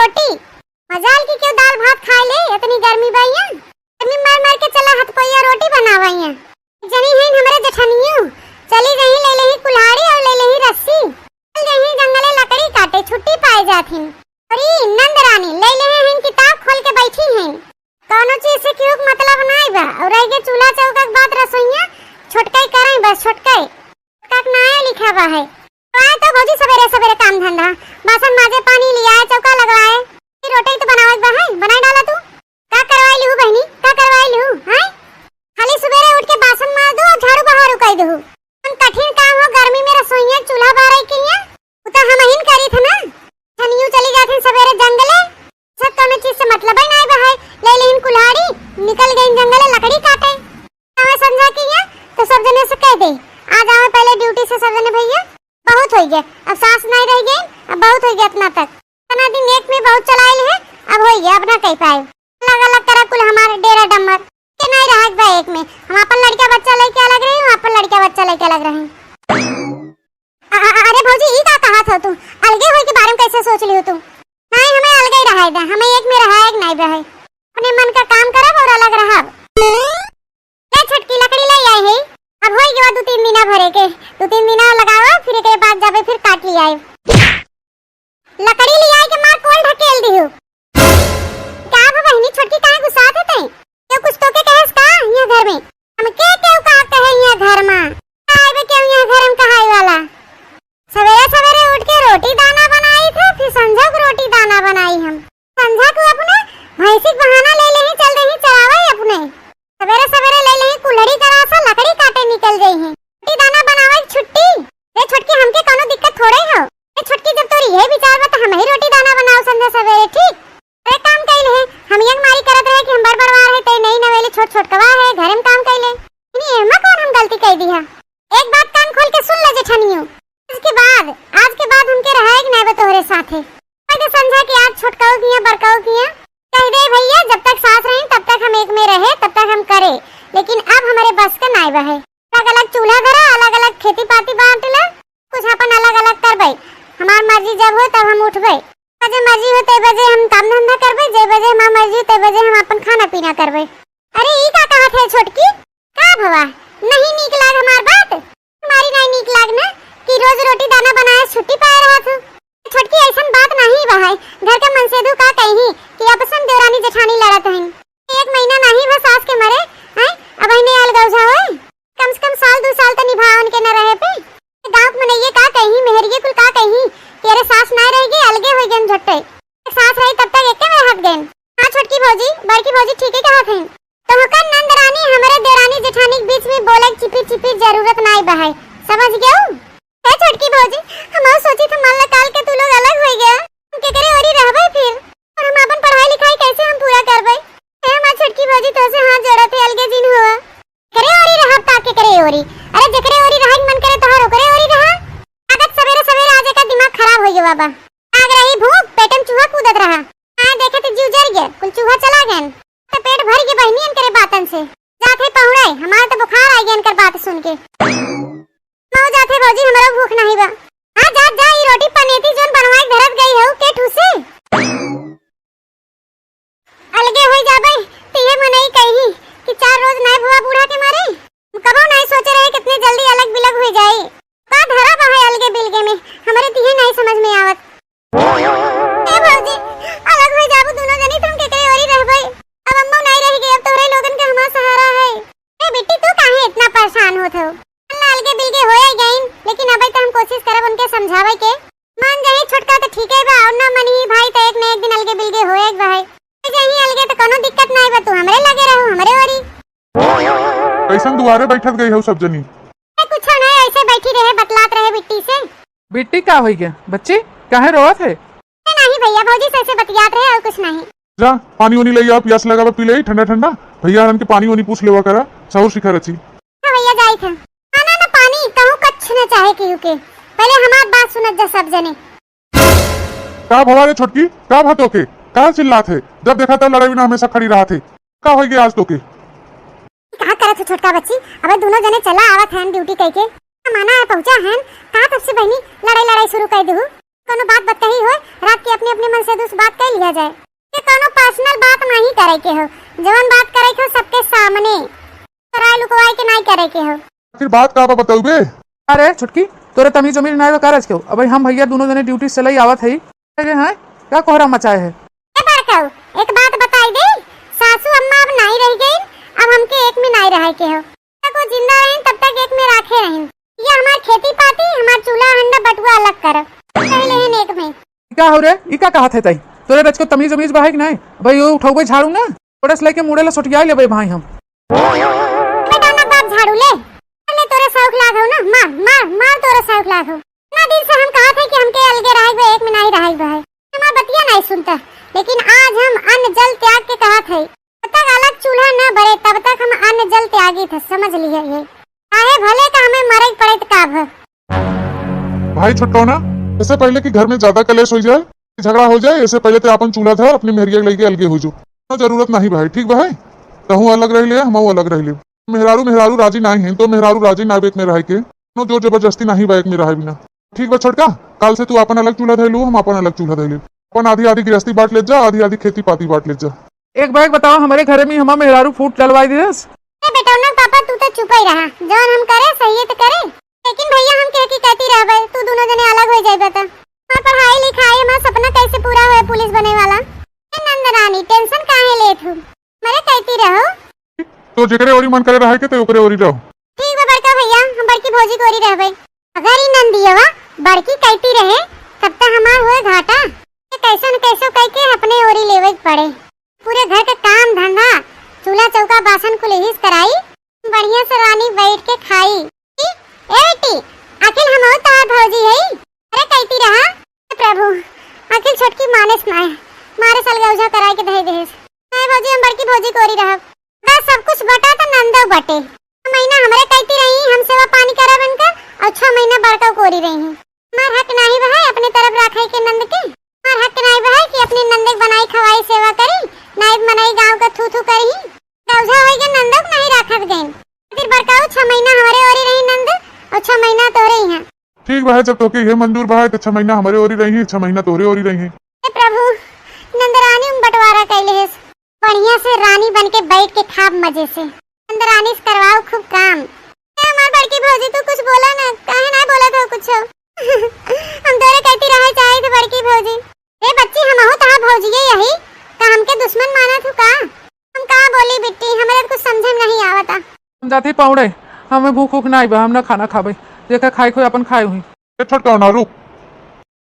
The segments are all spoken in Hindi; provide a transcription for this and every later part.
रोटी। मजाल की क्यों दाल भात खा ले, इतनी गर्मी भैया। गर्मी मार मार के चला हाथ कोई रोटी बनावैया। जनी है हमरे जठनियो, चली रही ले लेही कुल्हाड़ी और ले लेही रस्सी, चल रही जंगले लकड़ी काटे, छुट्टी पाए जाथी। अरे नंद रानी ले लेहे हैं किताब खोल के बैठी हैं। कौनो चीज से क्यों मतलब नहीं बा। और आगे चूल्हा चौका के बात रसोईया छोटकाई करें, बस छोटकाई का नया लिखा बा है। आए तो भौजी सवेरे सवेरे काम धंधा, बासन माजे, पानी लिया है, चौका लगवाए, रोटी तो बनावे बा है, बनाई डाला तू का करवाई लू बहनी, का करवाई लू हैं। खाली सवेरे उठ के बासन माज दो और झाड़ू बहारू कर दो। हम कठिन काम हो गर्मी में रसोईया चूल्हा बाराई के लिए उता हम हिन करी थे ना। छनियो चली जाती सवेरे जंगले, सब तो चीज से मतलब ही नहीं बा है। ले लेन कुल्हाड़ी, निकल गई जंगले लकड़ी काटे। हमें समझा कि तो सब जने से कह दे आ जाओ पहले ड्यूटी से। सब जने भैया बहुत हो गया, अब सांस नहीं रह गई, अब बहुत हो गया इतना तक। इतना दिन एक में बहुत चलाए है, अब हो गया, अब ना कह पाए। अलग अलग तरह कुल हमारे डेरा डम्बर के नहीं रहा भाई एक में। हम अपन लड़का बच्चा लेके अलग रहे, हम अपन लड़का बच्चा लेके अलग रहे। अरे भौजी ई का कहा था तू, अलगे होए के बारे में कैसे सोच ली हो तू। नहीं हमें अलग ही रहा है, हमें एक में रहा है नहीं रहा है। अपने मन का काम करब और अलग रहब। ले छटकी लकड़ी ले आई है, अब होई गया 2-3 दिन भरे के, 2-3 दिन लगाओ, फिर के बाद जाबे फिर काट लिया है। लकड़ी ले आई के मार कोल ढकेल दियो। का बहनी छोटकी काहे गुस्सा थे तई, क्यों कुछ तो के कहस का यहां घर में। हम के क्यों का कहे यहां घर में आए बे, क्यों यहां घर में कहाई वाला। सवेरे सवेरे उठ के रोटी दाना बनाई थे, फिर संझा को रोटी दाना बनाई। हम संझा को अपने भैंसी बहाना ले ले चल रही चरावे अपने। सवेरे सवेरे ले ले कुल्हड़ी करा सा लकड़ी काटे निकल गई है। रोटी दाना बनावे छुट्टी। रे छोटकी हमके कोनो दिक्कत थोड़े हो। रे छोटकी जब तोरी ये विचार बा त हम ही रोटी दाना बनाओ संझा सवेरे, ठीक। रे काम कइल है, हम यंग मारी करत रहे कि हम बड़बड़वार है ते नहीं नवेले छोट छोट कवा है, घर में काम कइले। इनी एमा कौन हम गलती कई दी है। एक बात कान खोल के सुन ले जेठनियो, आज के बाद हमके रहे कि नहीं बा तोहरे साथे। मैं समझा कि आज छोटकाओ किया बड़काओ किया कह दे भैया, जब तक साथ रहे तब तक हम एक में रहे, तब तक हम करे। लेकिन अब हमारे बस का नहीं बा है। अलग अलग चूल्हा धरा, अलग अलग खेती पाती बांट ले, कुछ अपन अलग अलग करबे। हमार मर्जी जब हो तब हम उठबे, जे मर्जी हो ते बजे हम काम धंधा करबे, जे बजे हमार मर्जी ते बजे हम अपन खाना पीना करबे। अरे ई का कहत है छोटकी, का भवा नहीं नीक लाग हमार बात। तुम्हारी नहीं नीक लाग ना कि रोज रोटी दाना बनाए छुट्टी पाए रहा था। छोटकी ऐसा बात नहीं बा है। घर के मनसेदू का कही कि आपसन देवरानी जेठानी लड़त हैं। 1 महीना नहीं बस सास के मरे हैं, अब इन्हें अलगौजा होए। कम से कम साल 2 साल तो निभा उनके न रहे पे। गांव में ये का कही, मेहरिए कुल का कही कि अरे सास नहीं रहेगी, अलगे हो गए झट्टे। सास रही तब तक एक में हट गए। हां छोटकी भौजी, बड़की भौजी ठीक है कहत हैं। तो होकर नंद रानी हमारे देवरानी जेठानी के बीच में बोले चिपी चिपी जरूरत नहीं बा है, समझ गए। है छोटकी भौजी, हम सोची थे मान काल के तू लोग अलग हो गया, हम के करे औरी रहबे फिर, और हम अपन पढ़ाई लिखाई कैसे हम पूरा करबे। है मां छोटकी भौजी तो से हाथ जोड़त है, अलगे दिन हुआ करे औरी रहब ता के करे औरी। अरे जकरे औरी रहन मन करे तोहर ओकरे औरी रहा। आदत सवेरे सवेरे आज का दिमाग खराब हो गया बाबा। आग रही भूख, पेटम चूहा कूदत रहा। हां देखे तो जीव जर गया, कुल चूहा चला गया तो पेट भर के बहनी इनके बातन से जाते पहुड़े। हमारे तो बुखार आ गया इनकर बात सुन के। मौ जाते भौजी हमारा भूख नहीं बा। हां जा जा ई रोटी पनेती जोन बनवाई धरत गई हो के ठूसे अलगे होई जाबे। तिहे मनई कही कि 4 रोज नहीं हुआ बूढ़ा के मारे। कबो नहीं सोचे रहे कितने जल्दी अलग बिलग हो जाए। का धरा बा है अलगे बिलगे में, हमारे तिहे नहीं समझ में आवत। ए भौजी अलग हो जाबो दोनों जनी, तुम के करे औरी रहबे। अब अम्मा नहीं रह गई, अब तोरे लोगन का हमारा सहारा है। ए बेटी तू काहे इतना परेशान होत हो। अलगे बिलगे होए गई, लेकिन अबे तो हम कोशिश करब उनके समझावे के। मान जाई छोटका तो ठीक है बा, और ना मनी भाई तो एक न एक दिन अलगे बिलगे होए एक भाई जही अलगे तो कोनो दिक्कत नहीं बा। तू हमरे लगे रहू, हमरे औरी कैसन दुआरे बैठत गई हो सब जनी। कुछ नहीं, ऐसे बैठी रहे बतलात रहे बिट्टी से। बिट्टी का होई गया बच्ची, काहे रोवत है। नहीं भैया भौजी से ऐसे बतियात रहे और कुछ नहीं। जा पानी उनी ले आ, प्यास लगा बा पी ले ठंडा ठंडा। भैया हन के पानी उनी पूछ लेवा करा, सहूर शिखर अच्छी। हां भैया जाई था खाना ना पानी कहूं कछ न चाहे कि के पहले हमार बात सुनत जा सब जने। का भवा रे छोटकी, का भातो के का चिल्लात है। जब देखा तब लड़ाई में हमेशा खड़ी रहा थे। का होई गया आज तो के कहा करत हो छोटका बच्ची। अब दोनों जने चला आवत हैं ड्यूटी कह के माना है पहुंचा हैं। कहा तब से बहनी लड़ाई शुरू कर दू। कोनो बात बताई हो रात के अपने अपने मन से दूसरी बात कर लिया जाए। ये कोनो पर्सनल बात नहीं करे के हो, जवन बात करे के हो सबके सामने कराए लुकवाए के नहीं करे के हो। फिर बात का बताऊ बे? अरे छुटकी तोरे तमीज जमीन ना कारज क्यों? अब हम भैया दोनों जने ड्यूटी से लई आवत है क्या कोहरा मचाए है? एक बात बताई दे, सासू अम्मा अब नहीं रह गई, अब हमके एक में नहीं रहे के हो। तब वो जिंदा रहे तब तक एक में रखे रहे। ये हमार खेती पाती हमार चूल्हा हंडा बटुआ अलग करो लेन एक में। क्या हो रे ई का कहत है तई? तोरे रच को तमीज जमीज बहाई नहीं भाई यो उठाओगे झाड़ू ना थोड़ा से लेके मुड़े ला सोटिया ले भाई हम बेटा ना बाप झाड़ू ले तोरे शौक लाग हो ना, मार मार मार तोरे शौक लाग हो ना। दिन से हम कहा थे कि हमके अलगे रहे एक में नहीं रहे हमार बतिया नहीं सुनता, लेकिन आज हम अन्न जल त्याग के कहा थे। तब तक अलग चूल्हा न बरे तब तक हम अन्न जल त्यागी थे, समझ लिए ये आए भले का हमें मरे पड़े का भ भाई छुट्टो ना, इससे पहले कि घर में ज्यादा कलेश हो जाए झगड़ा हो जाए, इससे पहले तो अपन चूल्हा था अपनी मेहरिया लेके अलगे हो जो। तो जरूरत नहीं भाई, ठीक भाई तहू अलग रह ले हम अलग रह ले। मेहरारू मेहरारू राजी नहीं है तो मेहरारू राजी ना बेक में रह के नो जोर जबरदस्ती नहीं बैक में रहे बिना। ठीक बा छोटका, कल से तू अपन अलग चूल्हा धैलू हम अपन अलग चूल्हा धैले, अपन आधी आधी गृहस्थी बांट ले जा, आधी आधी खेती पाती बांट ले जा। एक बार बताओ हमारे घर में हम मेहरारू फूट डलवाई दिस? बेटा ना पापा तू तो चुप ही रहा, जौन हम करे सही तो करे, लेकिन भैया हम कह की कहती रहबे तू दोनों जने अलग हो जाइबे त हां पढ़ाई लिखाई हमारा सपना कैसे पूरा होए पुलिस बने वाला। ए नंदरानी टेंशन काहे लेत हूं, मरे कहती रहो तो जेकरे ओरी मन करे रहे के तो ओकरे ओरी रहो। ठीक बा बड़का भैया, हम बड़की भौजी को ओरी रहबे। अगर ई नंदियवा बड़की कहती रहे तब तक हमार होए घाटा, कैसे न कैसे कह के अपने ओरी लेवे पड़े। पूरे घर का काम धंधा चूल्हा चौका बासन को लेहिस कराई, बढ़िया से रानी बैठ के खाई। ए बेटी आखिर हम तार भौजी है, अरे कहती रहा प्रभु आखिर छोटकी मानस ना है मारे सलगौजा कराई के दे देस। मैं भौजी हम बड़की भौजी को ओरी रहब, बस सब कुछ बटा तो नंदो बटे। महीना हमरे कहती रही हम सेवा पानी करावन का और 6 महीना बड़का को ओरी रही है। मार हक नहीं भाई अपने तरफ रखे के नंद के, मार हक नहीं भाई कि अपने नंदे बनाई खवाई सेवा करी नाइब मनाई गांव का थू थू करी गौजा होई के नंदक नहीं रखत गई। फिर बड़काऊ 6 महीना हमारे ओरी रही नंद और 6 महीना तोरे ही हैं। ठीक बा, जब तोके ये मंजूर बा तो 6 महीना हमारे ओरी रही है, 6 महीना तोरे ओरी रही है। हे प्रभु नंदरानी हम बंटवारा कैले है, बढ़िया से रानी बन के बैठ के खाब मजे से नंदरानी से करवाओ खूब काम। हमार बड़की भौजी तू कुछ बोला ना, काहे ना बोला था कुछ हम तोरे कहती रहे चाहे तो बड़की भौजी। ए बच्ची हम हो तहां भौजी यही का हमके दुश्मन माना तू का? हम का बोली बिट्टी हमरे कुछ समझ में नहीं आवता। जाती पाउडे हमें भूख उख नहीं बा, हम ना खाना खाबे देखा खाई खोई अपन खाई हुई। छोटका ना रुक,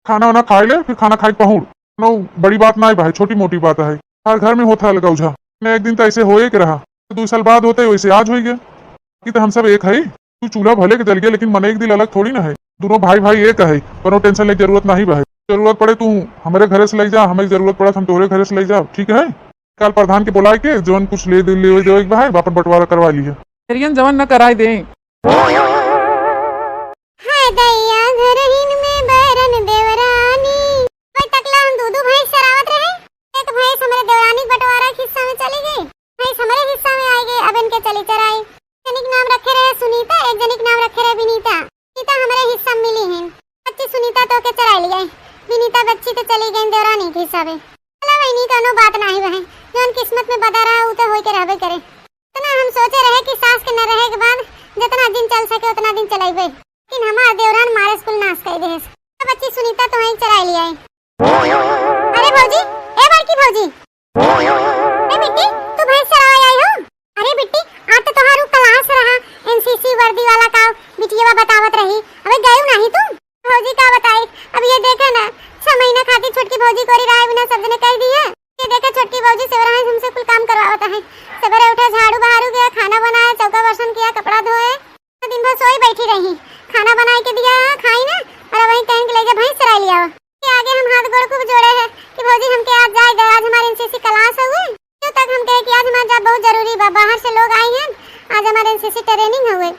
खाना वाना खा ले फिर खाना खाई पहुड़ नो, बड़ी बात ना है भाई, छोटी मोटी बात है, हर घर में होता है लगौझा। एक दिन तो ऐसे होए के रहा, 2 साल बाद होते वैसे आज हो गया कि तो हम सब एक है। तू चूल्हा भले के जल गया लेकिन मन एक दिल अलग थोड़ी ना है, दोनों भाई भाई एक है। पर टेंशन लेके जरूरत नहीं भाई, जरूरत पड़े तू हमारे घर से ले जा, हमें जरूरत पड़ा हम तोरे घर से ले जा, ठीक है? कल प्रधान के बुला के जवन कुछ ले दे भाई वापस बंटवारा करवा लिया। जवन न कराई दे हाय दैया घरहीन में बैरन देवरानी भाई तकला हम दूधू भाई शरावत रहे। एक भैंस हमारे देवरानी बंटवारा के हिस्सा में चली गई, भैंस हमारे हिस्सा में आई गई, अब इनके चली चराई। जनिक नाम रखे रहे सुनीता, एक जनिक नाम रखे रहे विनीता। विनीता हमारे हिस्सा में मिली है, बच्ची सुनीता तो के चराई ली गई, विनीता बच्ची तो चली गई देवरानी के हिस्सा में। चला वही नहीं कोनो बात नहीं बहन, जोन किस्मत में बता रहा उते होई के रहबे करे। इतना हम सोचे रहे कि सास के न रहे के बाद जितना दिन चल सके उतना दिन चलाइबे, लेकिन हमार देवरान मारे स्कूल नाश कर दे। बच्ची सुनीता तो वहीं चराई लिया है। अरे भौजी ए बड़की भौजी ए बिट्टी तू भैंस चराई आई हो? अरे बिट्टी आज तो तोहारू क्लास रहा एनसीसी वर्दी वाला का बिटिया बतावत रही, अबे गई नहीं तू? भौजी का बताई, अब ये देखा ना 6 महीना खाती छोटकी भौजी को राय बिना सब ने कह दी है। ये देखा छोटकी भौजी सेवरा हमसे कुल काम करवाता है, सवेरे उठा झाड़ू बहारू किया, खाना बनाया, चौका बर्तन किया, कपड़ा धोए, तो दिन भर सोई बैठी रही, खाना बना के दिया खाई ना और वहीं कहीं ले गए भैंस चरा लिया। के आगे हम हाथ गोड़ खूब जोड़े हैं कि भौजी हमके आज जाए, आज हमारे एनसीसी क्लास हुए, तो तक हम कहे कि आज हमारा जा बहुत जरूरी बा, बाहर से लोग आए हैं, आज हमारे एनसीसी ट्रेनिंग हुए।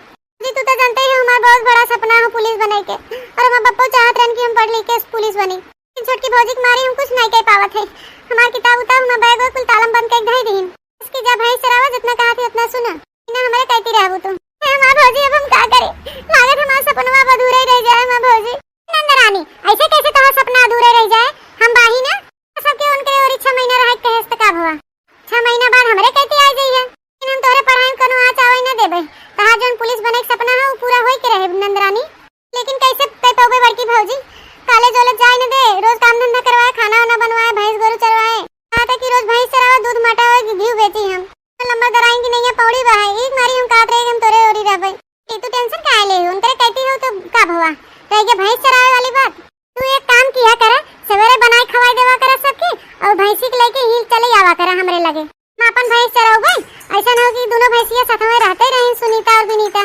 जी तू तो जानते ही हमारा बहुत बड़ा सपना है पुलिस बने के, और हमारे पप्पा चाहत रहन कि हम पढ़ लिख के पुलिस बनी। छोटकी भौजी के मारे हम कुछ नहीं कह पावत है, हमार किताब उताब हमार बैग कुल तालम बंद कर दे दीन, इसकी जब भैंस चरावा जितना कहा थी उतना सुना ना हमारे कहती रहबू तुम। हमार भौजी अब हम का करे, लागत हमारा सपना अधूरा ही रह जाए। हमार भौजी नंदरानी ऐसे कैसे तो सपना अधूरे रह जाए? हम बाही ना सबके उनके और 6 महीना रह के हस्त का भवा 6 महीना बाद हमरे कहती आ जाइए कि हम तोरे पढ़ाई कोनो आ चावे ना देबे कहा जोन पुलिस बने के सपना है वो पूरा होई के रहे नंदरानी। लेकिन कैसे पे पाओगे बड़की भौजी? कॉलेज वालेज जाए न दे, रोज काम धंधा करवाए, खाना वाना बनवाए, भैंस गोरू चरवाए, कहा था कि रोज भैंस चरावा, दूध मटावे, घी बेची हम लंबा दराएंगे नहीं है पौड़ी बहाए एक मारी हम काट रहे हम तोरे ओरी रहबे। ये तू टेंशन काहे ले उनके कहती हो तो का भवा रह गया भैंस चरावे वाली बात। तू एक काम किया कर सवेरे बनाए खवाई देवा कर सबके और भैंसी के लेके ही चले आवा कर हमरे लगे मैं अपन भैंस चराऊबे। ऐसा ना हो कि दोनों भैंसिया साथ में रहते रहे सुनीता और विनीता।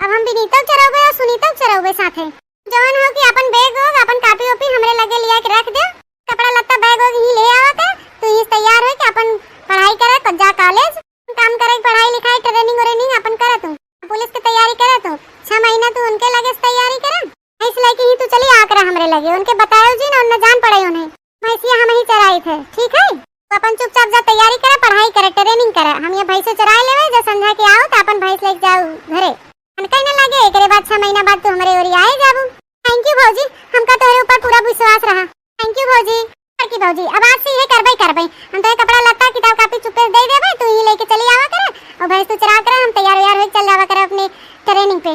अब हम विनीता चराऊबे और सुनीता चराऊबे साथे जवान हो कि अपन बैग हो अपन कापी ओपी हमरे लगे लिया के रख दे कपड़ा लत्ता बैग हो ही ले आवा कर तू ही तैयार हो कि अपन पढ़ाई करे जा कॉलेज काम करे पढ़ाई लिखाई ट्रेनिंग व्रेनिंग अपन करे तू पुलिस की तैयारी करे तू 6 महीना तू उनके लगे तैयारी करे इसलिए कि ही तू चली आकर हमरे लगे उनके बतायो जी ना उन्हें जान पड़े उन्हें भैंसिया हम ही चराई थे ठीक है। तो अपन चुपचाप जा तैयारी करे पढ़ाई करे ट्रेनिंग करे हम ये भैंसे चराई लेवे जब संध्या के आओ तो अपन भैंस लेके जाओ घरे अनका न लगे एकरे बाद 6 महीना बाद तू हमरे ओरी आए जाबू। थैंक यू भौजी हमका तोरे ऊपर पूरा विश्वास रहा। थैंक यू भौजी। की भौजी अब आज से ये करबे हम तो कपड़ा लत्ता किताब कापी चुपे दे देबे तू ही लेके चली आवा करे और भैंस तू चरा कर हम तैयार व्यार हो चल जावा करे अपने ट्रेनिंग पे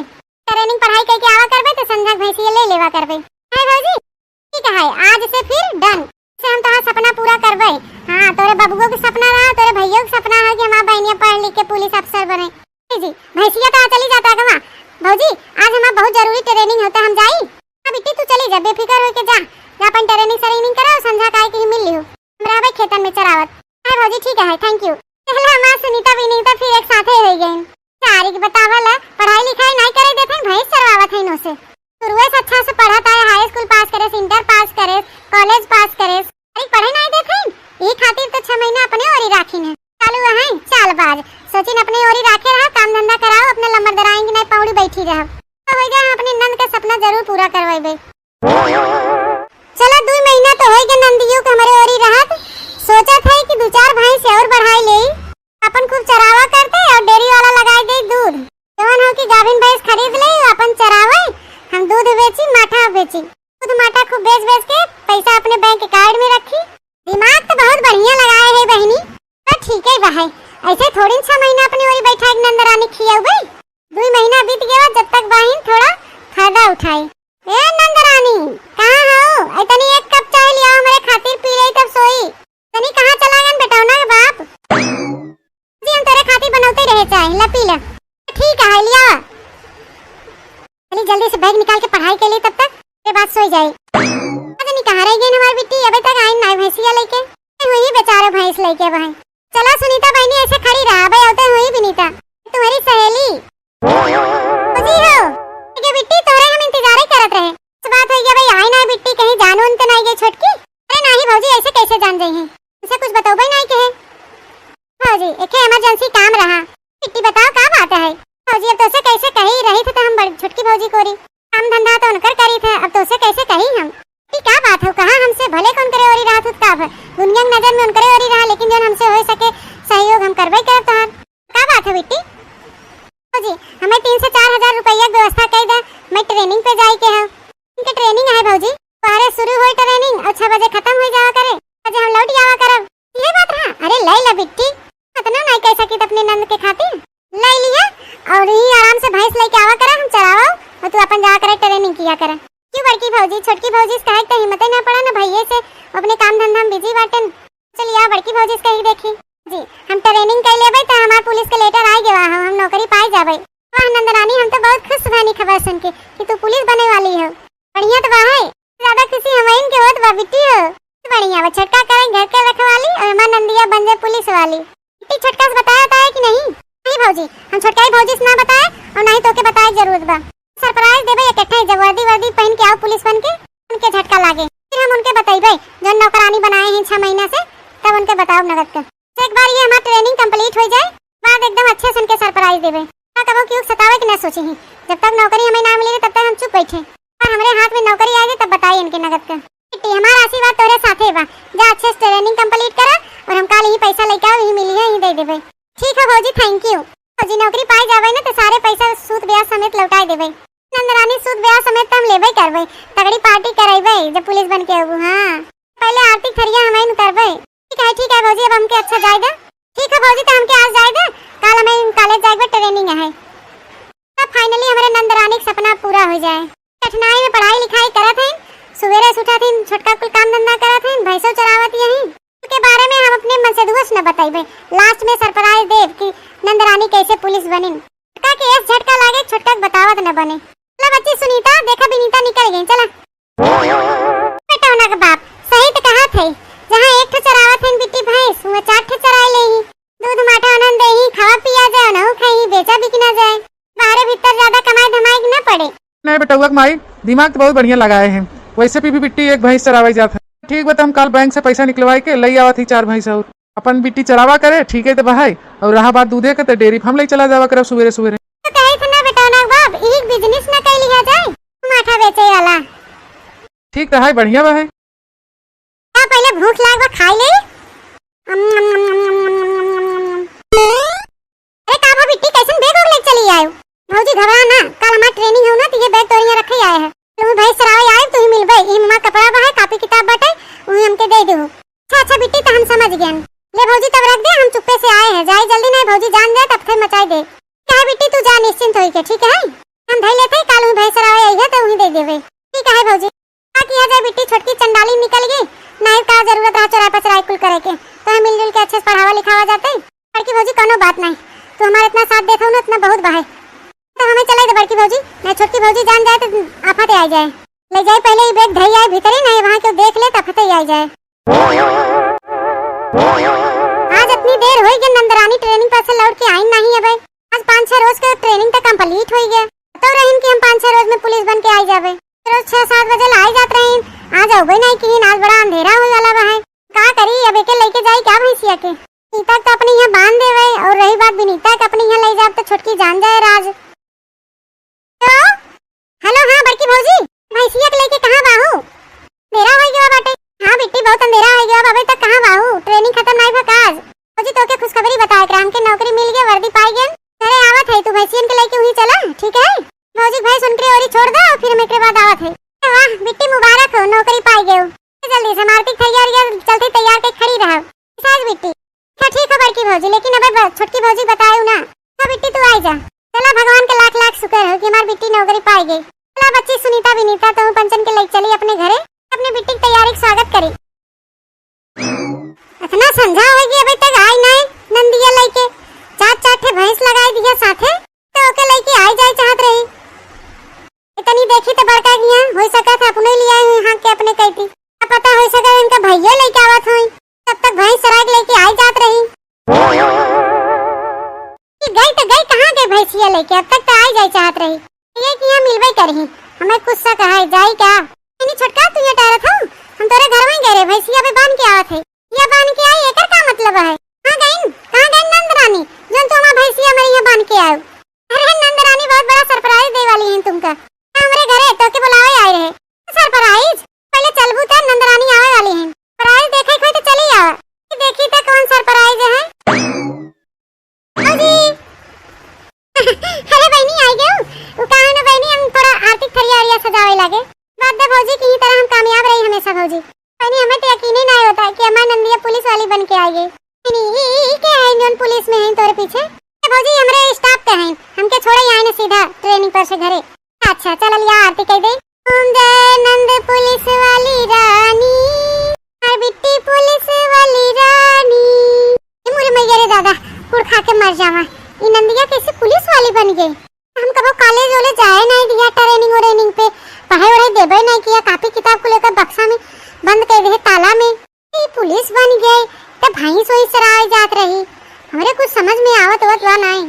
ट्रेनिंग पढ़ाई करके आवा करबे तो संध्या भैंसी ले लेवा करबे है भौजी। ठीक है आज से फिर डन से हम तोहार सपना पूरा करबे। हां तोरे बबुओ के सपना रहा तोरे भैया के सपना है कि हमार बहनिया पढ़ लिख के पुलिस अफसर बने जी भैंसिया तो चली जाता है भौजी आज हमारा बहुत जरूरी ट्रेनिंग होता हम जाई। अब बेटी तू चली जा बेफिक्र होके जा अपन ट्रेनिंग सरेनिंग करा और संध्या काय की मिल लियो हमरा भाई खेतन में चरावत है भौजी। ठीक है थैंक यू। चलो हमार सुनीता विनीता फिर एक साथ ही हो गए सारी की बतावला पढ़ाई लिखाई नहीं करे देथे भैंस चरावत है नो से शुरुए से अच्छा से पढ़ता है हाई स्कूल पास करे इंटर पास करे कॉलेज पास करे अरे पढ़े नहीं देथे ई खातिर तो 6 महीना अपने ओरी राखी ने चालू है चालबाज सोचिन अपने ओरी राखे रहा काम धंधा कराओ अपने लंबर दराएंगे नहीं पौड़ी बैठी रह तो हो जाए अपने नंद का सपना जरूर पूरा करवाइबे। चलो 2 महीना तो हो गए नंदियों के हमारे ओरी रहत सोचा था कि 2-4 भैंस और बढ़ाई ले अपन खूब चरावा करते और डेयरी वाला लगाई दे दूध जवान हो कि गाभिन भैंस खरीद ले अपन चरावे हम दूध बेची माठा बेची दूध माठा खूब बेच बेच के पैसा अपने बैंक अकाउंट में रखी। दिमाग तो बहुत बढ़िया लगाए है बहनी तो ठीक है भाई ऐसे थोड़ी 6 महीना अपनी ओरी बैठा एक नंदरानी खियाऊ गई 2 महीना बीत गया जब तक बहन थोड़ा फायदा उठाई। ए नंदरानी कहाँ हो इतनी एक कप चाय लिया मेरे खातिर पी ले तब सोई तनी कहाँ चला गन बेटा ना बाप जी हम तेरे खातिर बनाते रहे चाय ला पी ले। ठीक है लिया चली जल्दी से बैग निकाल के पढ़ाई के लिए तब तक के बाद सोई जाए। पता नहीं कहाँ रह गई हमारी बेटी अभी तक आई नहीं भैंसिया लेके हुई बेचारे भैंस लेके भाई। चला सुनीता बहनी ऐसे खड़ी रहा भाई होते हुई विनीता तुम्हारी सहेली जी हो के बिट्टी तोरे हम इंतजार ही करत रहे इस बात हो गया भाई आई ना बिट्टी कहीं जानो तो नहीं गई छोटकी। अरे नहीं भौजी ऐसे कैसे जान गई हैं उसे कुछ बताओ नहीं कहे भौजी एक इमरजेंसी काम रहा बिट्टी बताओ क्या बात है भौजी अब तो से कैसे कही रही थी तो हम बड़ी छोटकी भौजी कोरी काम धंधा तो उनकर करी था अब तो से कैसे कही हम कि क्या बात हो कहा हमसे भले कौन करे ओरी रहा था दुनिया की नजर में उनकरे ओरी रहा लेकिन जो हमसे हो सके सहयोग हम करबे कर तो क्या बात है बिट्टी जी हमें 3 से 4 हजार रुपया व्यवस्था कर दे मैं ट्रेनिंग पे जाई के है इनके ट्रेनिंग है भौजी बारे शुरू हो ट्रेनिंग और 6 बजे खत्म हो जावा करे आज हम लौट जावा करब ये बात रहा। अरे ले ले बिट्टी इतना नहीं कह सकी अपने नंद के खातिर ले लिया और ही आराम से भैंस लेके आवा करे हम चराओ और तू अपन जा करे ट्रेनिंग किया करे क्यों बड़की भौजी छोटकी भौजी इसका तो हिम्मत ही ना पड़ा ना भैये से अपने काम धंधा में बिजी बाटे चलिए बड़की भौजी इसका ही देखी जी हम ट्रेनिंग कर लेबे तो हमार पुलिस के लेटर आ गया हम नौकरी पाई जाबे। वाह नंदरानी हम तो बहुत खुश बनी खबर सुन के कि तू पुलिस बने वाली हो बढ़िया तो है ज्यादा खुशी हमें के होत बा बिट्टी हो बढ़िया वो छटका करें घर के रखवाली और हमार नंदिया बन जाए पुलिस वाली। बिट्टी छटका से बताया कि नहीं? नहीं भौजी हम छोटकाई भौजी से ना बताए और नहीं तो के बताए जरूर बा सरप्राइज देबे इकट्ठे जब वर्दी पहन के आओ पुलिस बन के उनके झटका लागे फिर हम उनके बताइबे जो नौकरानी बनाए हैं 6 महीना से तब उनके बताओ नगद का एक बार ये हमारा ट्रेनिंग कंप्लीट हो जाए बाद एकदम अच्छे से उनके सरप्राइज देबे ना कबो क्यों सतावे कि ना सोचे ही जब तक नौकरी हमें ना मिली तब तक हम चुप बैठे और हमारे हाथ में नौकरी आ गई तब बताइए इनके नगद का। बेटी हमारा आशीर्वाद तोरे साथे बा जा अच्छे से ट्रेनिंग कंप्लीट करा और हम कल ही पैसा लेके आओ ही मिली है ही दे देबे। ठीक है भौजी थैंक यू। भौजी नौकरी पाई जावे ना तो सारे पैसा सूद ब्याज समेत लौटा देबे नंदरानी सूद ब्याज समेत हम लेबे करबे तगड़ी पार्टी दिन करबे। ठीक है भौजी, अब हमके अच्छा जाएगा। ठीक है भौजी, तो हमके आज जाएगा, कल हमें कॉलेज जाएगा, ट्रेनिंग है। तब फाइनली हमारे नंदरानी का सपना पूरा हो जाए। कठिनाई में पढ़ाई लिखाई करत हैं, सवेरे से उठत हैं, छोटका कुल काम धंधा करत हैं, भैंसो चरावत हैं। के बारे में हम अपने मन से दुवस न बताइबे, लास्ट में सरप्राइज देव कि नंदरानी कैसे पुलिस बनिन। का के एस झटका लागे, छोटका बतावत न बने। चला बच्ची सुनीता, देखा विनीता निकल गई। चला बेटा होना का बाप सही तो कहा थे, जहां एक ठो चरावत हैं बिट्टी भैंस, वहां 4 ठो चराए लेही, दूध माठा आनंद देही, खावा पिया जाए, न खाई बेचा बिकना जाए, बाहर भीतर ज्यादा कमाई धमाई न पड़े। नहीं बेटा माई दिमाग तो बहुत बढ़िया लगाए हैं। वैसे भी बिट्टी एक भैंस चरावाई जाता है। ठीक बता, हम कल बैंक से पैसा निकलवाई के लई आवा थी 4 भैंस और अपन बिट्टी चरावा करे। ठीक है तो बहाई, और रहा बात दूधे के तो डेयरी हम ले चला जावा करे सवेरे सवेरे। तो कहे थे ना बेटा ना बाप, एक बिजनेस न कर लिया जाए, माठा बेचे वाला। ठीक रहा, बढ़िया बा है। क्या पहले भूख लाग बा खा ले। अरे काबा बिट्टी कैसन बैग और ले चली आयो। भौजी घबरा ना, कल हमार ट्रेनिंग हो ना, तो ये बैग तोरिया रखे आए है। तुम भैंस चरावे आए, तू ही मिलबे। ई मम्मा कपड़ा बा है, कॉपी किताब बाटे, वही हमके दे दो। अच्छा बिट्टी, तो हम समझ गए। ले भौजी तब रख दे, हम चुप्पे से आए हैं। जाए जल्दी नहीं भौजी, जान जाए तब फिर मचाई दे। क्या है बिट्टी, तू जा निश्चिंत होई के। ठीक है, हम धई लेते कल हूं भैंस चरावे आई है तो वही दे देबे। ठीक है भौजी। क्या किया जाए बिट्टी, छोटकी चंडाली निकल गई, नहीं का जरूरत रहा चोरा पचराई कुल करे के, तो हम मिलजुल के अच्छे से पढ़ावा लिखावा जाते। बड़की भौजी कोनो बात नहीं, तू हमारा इतना साथ देता हूं ना, इतना बहुत बा है। तो हमें चले दे बड़की भौजी, नहीं छोटकी भौजी जान जाए तो आफत आ जाए। ले जाए पहले ही बैग धई आए भीतर ही, नहीं वहां क्यों देख ले तब फते आ जाए। आज इतनी देर हो गई, नंदरानी ट्रेनिंग पर से लौट के आई नहीं है भाई। आज 5-6 रोज का ट्रेनिंग तक कंप्लीट हो गया। तो रहीन कि हम 5-6 रोज में पुलिस बन के आई जावे। रोज 6-7 बजे लाई जात रहीन, आज आओ नहीं कि आज बड़ा अंधेरा हो वाला बा है। का करी, अब एके लेके जाई क्या भैंसिया के। सीता तो अपने यहाँ बांध देवे, और रही बात विनीता के अपने यहाँ ले जाब तो छोटकी जान जाए राज। तो हेलो, हाँ बड़की भौजी, भैंसिया के लेके कहां बाहू? अंधेरा हो गया बाटे। हां बिट्टी, बहुत अंधेरा हो गया, अबे तक कहां बाहू? ट्रेनिंग खत्म नहीं भा काज। भौजी तो के खुशखबरी बताए कि हमके नौकरी मिल गई, वर्दी पाई गई। अरे आवत है, तू भैंसियन के लेके वही चला। ठीक है भौजी, भैंस उनके ओरी छोड़ दो, फिर मेरे बाद आवत है। वाह बिट्टी, मुबारक हो, नौकरी पाई गए। जल्दी से मार्केट तैयार चलते तैयार के खड़ी रहो। साज बिट्टी, क्या ठीक है बड़की भौजी, लेकिन अबे छोटकी भौजी बतायो ना। हां बिट्टी तू आई जा। चला, भगवान के लाख लाख शुक्र है कि हमारी बिट्टी नौकरी पाई गई। चला बच्ची सुनीता विनीता, तो पंचन के लेके चली अपने घरे, अपनी बिट्टी की तैयारी का स्वागत करी। इतना संझा हो गई, अभी तक आई नहीं। नंदिया लेके 4-4 भैंस लगाई दिया साथे, तो ओके लेके आई जाए चाहत रही। इतनी देखी तो बड़का गया, हो सका था अपने लिए आई हुई, हाँ के अपने कहती। अब पता हो सका इनका भैया लेके आवत हुई, तब तक भैंस चरा के लेके आई जात रही। गई तो गई, कहाँ गई भैंसिया लेके, अब तक तो आई जाए चाहत रही। ये कि यहाँ मिलवे करही, हमें कुछ सा कहा है, जाई क्या? नहीं छोटका, तू ये टारत हो, हम तोरे घर में गए रे, भैंसिया पे बांध के आवत है। ये बांध के आई, एकर का मतलब है? कहाँ गई नंदरानी, जो तुम भैंसिया मेरे यहाँ बांध के आयो? अरे नंदरानी, बहुत बड़ा सरप्राइज दे वाली है तुमका। हमारे घरे तो के बुलावे आए रहे। सरप्राइज? पहले चलबू तो नंदरानी आवे वाली है। सरप्राइज देखे कोई तो चली आवा। देखी तो कौन सरप्राइज है? अरे बहनी आई गयो। वो कहा है ना बहनी, हम थोड़ा आर्थिक थरिया सजावे लगे। बात दे भौजी की तरह हम कामयाब रही हमेशा भौजी। बहनी हमें तो यकीन ही नहीं होता कि हमारी नंदिया पुलिस वाली बन के आई गई। नहीं क्या है जोन पुलिस में है तोरे पीछे? भौजी हमारे स्टाफ पे हैं, हमके छोड़े आए ना सीधा ट्रेनिंग पर से घरे। अच्छा चल लिया आरती कह दे। ओम जय नंद पुलिस वाली रानी, हर बिट्टी पुलिस वाली रानी। मुरे मैया रे दादा, कुड़ खा के मर जावा। ये नंदिया कैसे पुलिस वाली बन गई? हम कबो कॉलेज वाले जाए नहीं दिया, ट्रेनिंग पे पढ़ाई वढ़ाई देवे नहीं किया, कॉपी किताब को लेकर बक्सा में बंद कर दे ताला में। ये पुलिस बन गई तो भैंस वही चराए जात रही। हमरे कुछ समझ में आवत हुआ नहीं।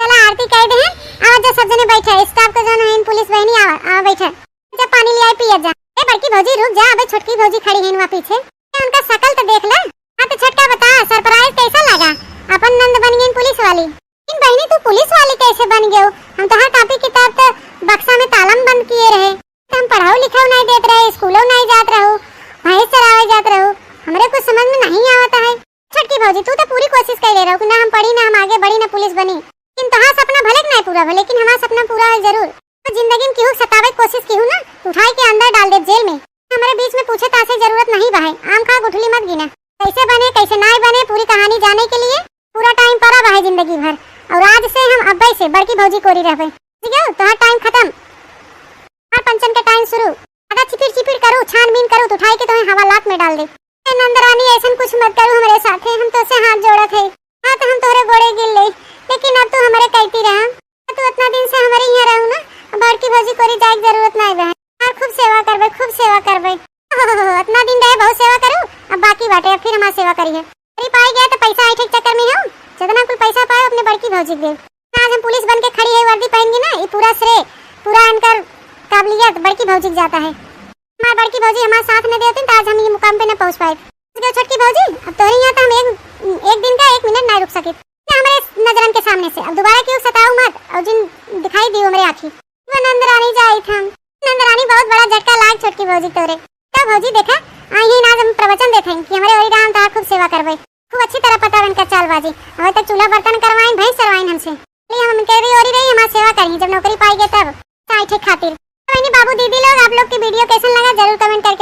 चला आरती कह दे, आवा जा सब जने बैठे, स्टाफ का जन है पुलिस बहनी आवा बैठे। जा पानी ले आई पिया जा। ए बड़की भौजी रुक जा, अबे छोटकी भौजी खड़ी है वहां पीछे, उनका शकल तो देख ले। हां तो छोटका बता, सरप्राइज कैसा लगा? अपन नंद बन गई पुलिस वाली। इन बहनी तू पुलिस वाली कैसे बन गयो? हम तो हर कॉपी किताब तो बक्सा में ताला बंद किए रहे। तो हम पढ़ाओ लिखाओ नहीं देते रहे, स्कूलों नहीं जात रहो, भैंस चरावे जात रहो। हमरे कुछ समझ में नहीं आवता है। छोटकी भौजी तू तो पूरी कोशिश कर ले रहो कि ना हम पढ़ी, ना हम आगे बढ़ी, ना पुलिस बनी। किंतु हाँ सपना भले नहीं पूरा हो, लेकिन हमारा सपना पूरा है जरूर। तो जिंदगी में क्यों सतावे कोशिश की हूँ ना, उठाई के अंदर डाल दे जेल में। हमारे बीच में पूछे तासे जरूरत नहीं बहाए। आम खा गुठली मत गिना। कैसे बने कैसे ना बने पूरी कहानी जाने के लिए पूरा टाइम पड़ा है जिंदगी भर। और आज से हम अब्बे से बड़की भौजी कोरी रहबे, ठीक है? तो हर टाइम खत्म, हर पंचम के टाइम शुरू। अगर चिपिर चिपिर करूँ छानबीन करूँ तो उठाई के तुम्हें हवालात में डाल दे। नंदरानी ऐसा कुछ मत करो हमारे साथ, हम तो से हाथ जोड़ा थे। हाँ तो हम तोहरे गोड़े गिर ले, लेकिन अब तू हमारे कहती रहा। तू इतना दिन से हमारे यहाँ रहू ना, बड़की भौजी कोरी जाए की जरूरत नहीं है। और खूब सेवा करबे, खूब सेवा करबे। इतना दिन रहे बहुत सेवा करूँ, अब बाकी बाटे अब फिर हमारी सेवा करिए। अरे पाई गया तो पैसा ऐठे चक्कर में हूँ, जितना कुल पैसा पाए अपने बड़की भौजी दे। आज हम पुलिस बन के खड़ी है वर्दी पहन ना, ये पूरा श्रेय पूरा इनकर काबिलियत बड़की भौजी जाता है। हमारी बड़की भौजी हमारे साथ न देती तो आज हम ये मुकाम पे न पहुँच पाए। छोटकी भौजी अब तोरी यहाँ तो हम एक दिन का 1 मिनट नहीं रुक सके हमारे नजरन के सामने से। अब दोबारा क्यों सताओ मत, और जिन दिखाई दियो मेरे आँखी वो नंदरानी जाई था। नंदरानी बहुत बड़ा झटका लाग छोटकी भौजी तोरे। क्या भौजी देखा आई ही आज हम प्रवचन देखें कि हमारे ओरी राम तार खूब सेवा करबे, खूब अच्छी तरह पता इनका चालबाजी। अभी तक चूल्हा बर्तन करवाइन भैंस सरवाइन हमसे, हम इनके भी ओरी रही हमारी सेवा करी। जब नौकरी पाई गए तब चाय खातिर। बाबू दीदी लोग आप लोग की वीडियो कैसा लगा जरूर कमेंट करके